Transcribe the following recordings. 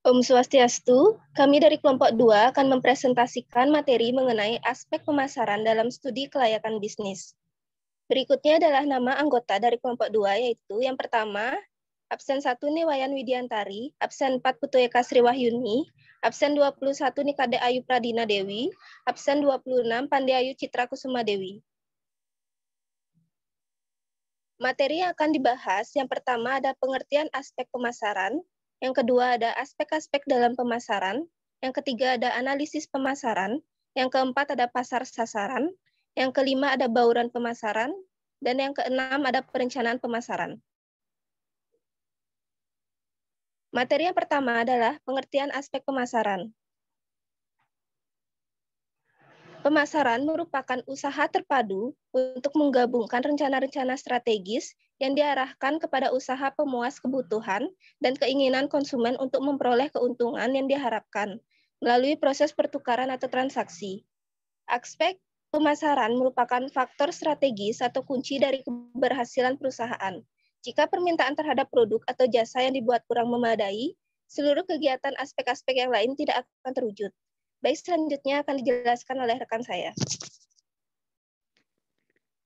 Om Swastiastu, kami dari kelompok 2 akan mempresentasikan materi mengenai aspek pemasaran dalam studi kelayakan bisnis. Berikutnya adalah nama anggota dari kelompok 2, yaitu yang pertama, absen 1 Niwayan Widiantari, absen 4 Putu Eka Sri Wahyuni, absen 21 Nikade Ayu Pradina Dewi, absen 26 Pandiayu Citra Kusuma Dewi. Materi yang akan dibahas, yang pertama ada pengertian aspek pemasaran, yang kedua ada aspek-aspek dalam pemasaran, yang ketiga ada analisis pemasaran, yang keempat ada pasar sasaran, yang kelima ada bauran pemasaran, dan yang keenam ada perencanaan pemasaran. Materi yang pertama adalah pengertian aspek pemasaran. Pemasaran merupakan usaha terpadu untuk menggabungkan rencana-rencana strategis yang diarahkan kepada usaha pemuas kebutuhan dan keinginan konsumen untuk memperoleh keuntungan yang diharapkan melalui proses pertukaran atau transaksi. Aspek pemasaran merupakan faktor strategis atau kunci dari keberhasilan perusahaan. Jika permintaan terhadap produk atau jasa yang dibuat kurang memadai, seluruh kegiatan aspek-aspek yang lain tidak akan terwujud. Baik, selanjutnya akan dijelaskan oleh rekan saya.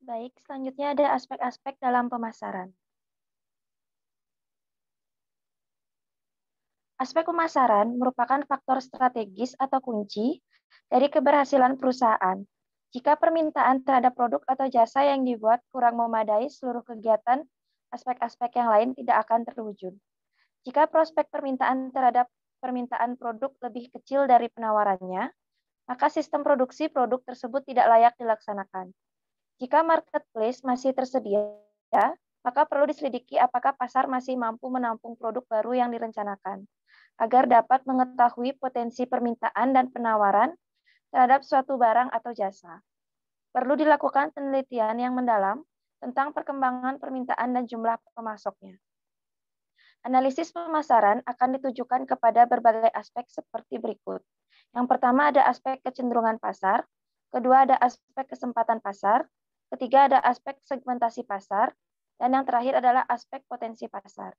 Baik, selanjutnya ada aspek-aspek dalam pemasaran. Aspek pemasaran merupakan faktor strategis atau kunci dari keberhasilan perusahaan. Jika permintaan terhadap produk atau jasa yang dibuat kurang memadai, seluruh kegiatan aspek-aspek yang lain tidak akan terwujud. Jika prospek permintaan terhadap permintaan produk lebih kecil dari penawarannya, maka sistem produksi produk tersebut tidak layak dilaksanakan. Jika marketplace masih tersedia, maka perlu diselidiki apakah pasar masih mampu menampung produk baru yang direncanakan, agar dapat mengetahui potensi permintaan dan penawaran terhadap suatu barang atau jasa. Perlu dilakukan penelitian yang mendalam tentang perkembangan permintaan dan jumlah pemasoknya. Analisis pemasaran akan ditujukan kepada berbagai aspek seperti berikut. Yang pertama ada aspek kecenderungan pasar, kedua ada aspek kesempatan pasar, ketiga ada aspek segmentasi pasar, dan yang terakhir adalah aspek potensi pasar.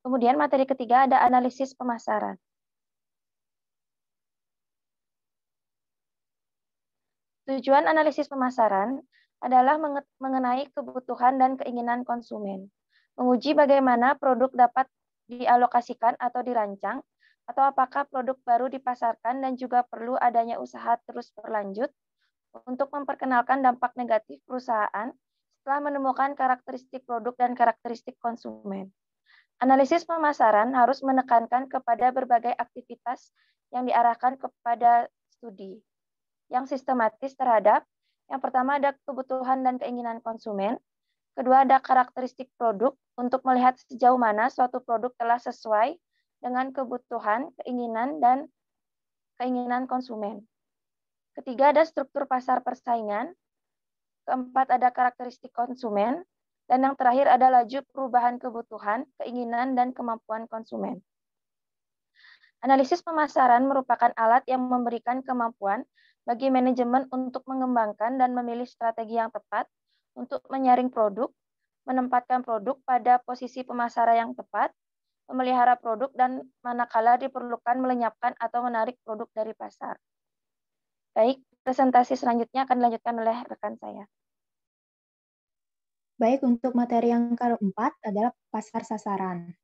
Kemudian materi ketiga ada analisis pemasaran. Tujuan analisis pemasaran adalah mengenai kebutuhan dan keinginan konsumen, menguji bagaimana produk dapat dialokasikan atau dirancang, atau apakah produk baru dipasarkan dan juga perlu adanya usaha terus berlanjut untuk memperkenalkan dampak negatif perusahaan setelah menemukan karakteristik produk dan karakteristik konsumen. Analisis pemasaran harus menekankan kepada berbagai aktivitas yang diarahkan kepada studi yang sistematis terhadap yang pertama ada kebutuhan dan keinginan konsumen, kedua ada karakteristik produk untuk melihat sejauh mana suatu produk telah sesuai dengan kebutuhan, keinginan, dan keinginan konsumen. Ketiga ada struktur pasar persaingan, keempat ada karakteristik konsumen, dan yang terakhir ada laju perubahan kebutuhan, keinginan, dan kemampuan konsumen. Analisis pemasaran merupakan alat yang memberikan kemampuan bagi manajemen untuk mengembangkan dan memilih strategi yang tepat untuk menyaring produk, menempatkan produk pada posisi pemasaran yang tepat, memelihara produk, dan manakala diperlukan melenyapkan atau menarik produk dari pasar. Baik, presentasi selanjutnya akan dilanjutkan oleh rekan saya. Baik, untuk materi yang keempat adalah pasar sasaran.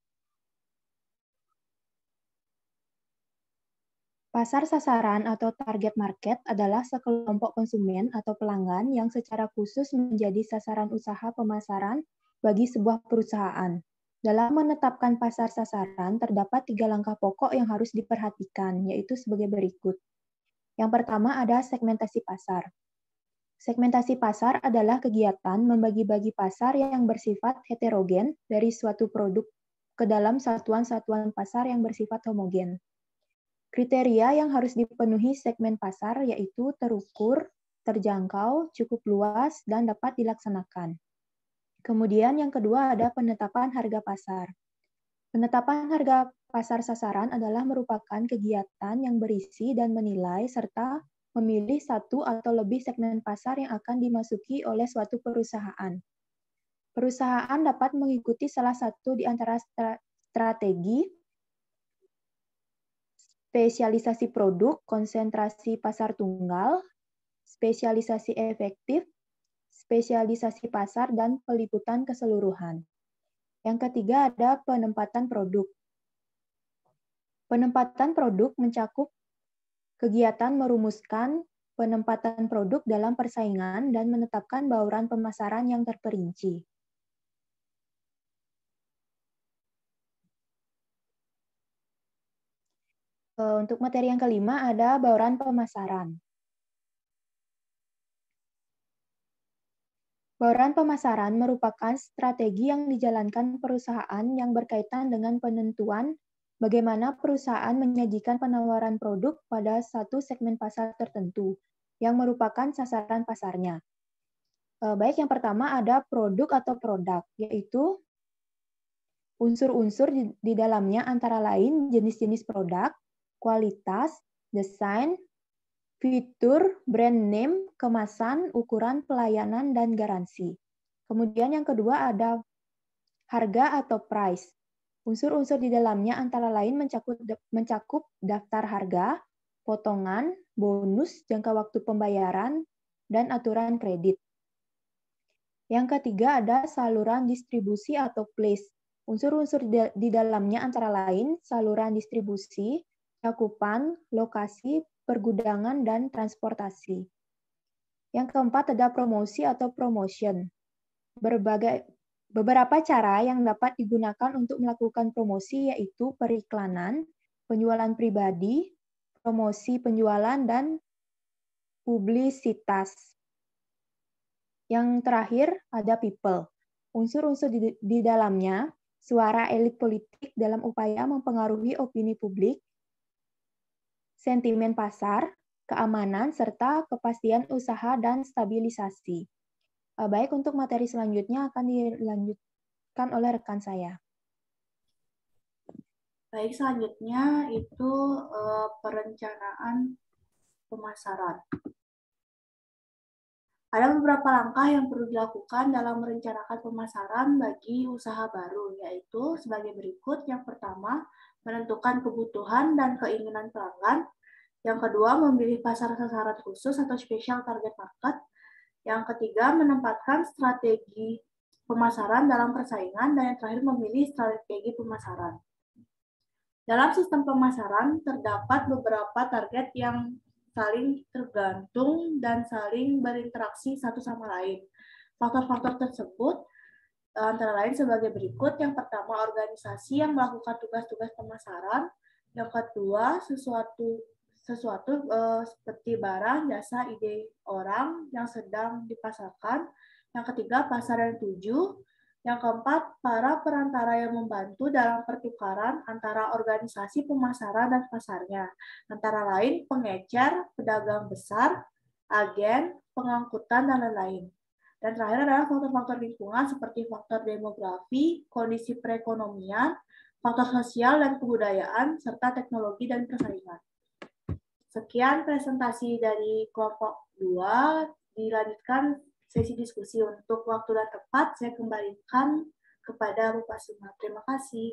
Pasar sasaran atau target market adalah sekelompok konsumen atau pelanggan yang secara khusus menjadi sasaran usaha pemasaran bagi sebuah perusahaan. Dalam menetapkan pasar sasaran, terdapat 3 langkah pokok yang harus diperhatikan, yaitu sebagai berikut. Yang pertama ada segmentasi pasar. Segmentasi pasar adalah kegiatan membagi-bagi pasar yang bersifat heterogen dari suatu produk ke dalam satuan-satuan pasar yang bersifat homogen. Kriteria yang harus dipenuhi segmen pasar yaitu terukur, terjangkau, cukup luas, dan dapat dilaksanakan. Kemudian yang kedua ada penetapan harga pasar. Penetapan harga pasar sasaran adalah merupakan kegiatan yang berisi dan menilai serta memilih satu atau lebih segmen pasar yang akan dimasuki oleh suatu perusahaan. Perusahaan dapat mengikuti salah satu di antara strategi spesialisasi produk, konsentrasi pasar tunggal, spesialisasi efektif, spesialisasi pasar, dan peliputan keseluruhan. Yang ketiga ada penempatan produk. Penempatan produk mencakup kegiatan merumuskan penempatan produk dalam persaingan dan menetapkan bauran pemasaran yang terperinci. Untuk materi yang kelima ada bauran pemasaran. Bauran pemasaran merupakan strategi yang dijalankan perusahaan yang berkaitan dengan penentuan bagaimana perusahaan menyajikan penawaran produk pada satu segmen pasar tertentu yang merupakan sasaran pasarnya. Baik, yang pertama ada produk atau produk, yaitu unsur-unsur di dalamnya antara lain jenis-jenis produk, kualitas, desain, fitur, brand name, kemasan, ukuran, pelayanan, dan garansi. Kemudian yang kedua ada harga atau price. Unsur-unsur di dalamnya antara lain mencakup daftar harga, potongan, bonus, jangka waktu pembayaran, dan aturan kredit. Yang ketiga ada saluran distribusi atau place. Unsur-unsur di dalamnya antara lain saluran distribusi, cakupan, lokasi, pergudangan, dan transportasi. Yang keempat ada promosi atau promotion. Beberapa cara yang dapat digunakan untuk melakukan promosi yaitu periklanan, penjualan pribadi, promosi penjualan, dan publisitas. Yang terakhir ada people. Unsur-unsur di dalamnya suara elit politik dalam upaya mempengaruhi opini publik, sentimen pasar, keamanan, serta kepastian usaha dan stabilisasi. Baik, untuk materi selanjutnya akan dilanjutkan oleh rekan saya. Baik, selanjutnya itu perencanaan pemasaran. Ada beberapa langkah yang perlu dilakukan dalam merencanakan pemasaran bagi usaha baru, yaitu sebagai berikut. Yang pertama, menentukan kebutuhan dan keinginan pelanggan. Yang kedua, memilih pasar sasaran khusus atau special target market. Yang ketiga, menempatkan strategi pemasaran dalam persaingan. Dan yang terakhir, memilih strategi pemasaran. Dalam sistem pemasaran, terdapat beberapa target yang saling tergantung dan saling berinteraksi satu sama lain. Faktor-faktor tersebut antara lain sebagai berikut. Yang pertama, organisasi yang melakukan tugas-tugas pemasaran. Yang kedua, sesuatu seperti barang, jasa, ide orang yang sedang dipasarkan. Yang ketiga, pasar yang dituju. Yang keempat, para perantara yang membantu dalam pertukaran antara organisasi pemasaran dan pasarnya, antara lain pengecer, pedagang besar, agen, pengangkutan, dan lain-lain. Dan terakhir adalah faktor-faktor lingkungan seperti faktor demografi, kondisi perekonomian, faktor sosial dan kebudayaan, serta teknologi dan persaingan. Sekian presentasi dari kelompok 2, dilanjutkan sesi diskusi. Untuk waktu dan tempat, saya kembalikan kepada Bu Pasuma. Terima kasih.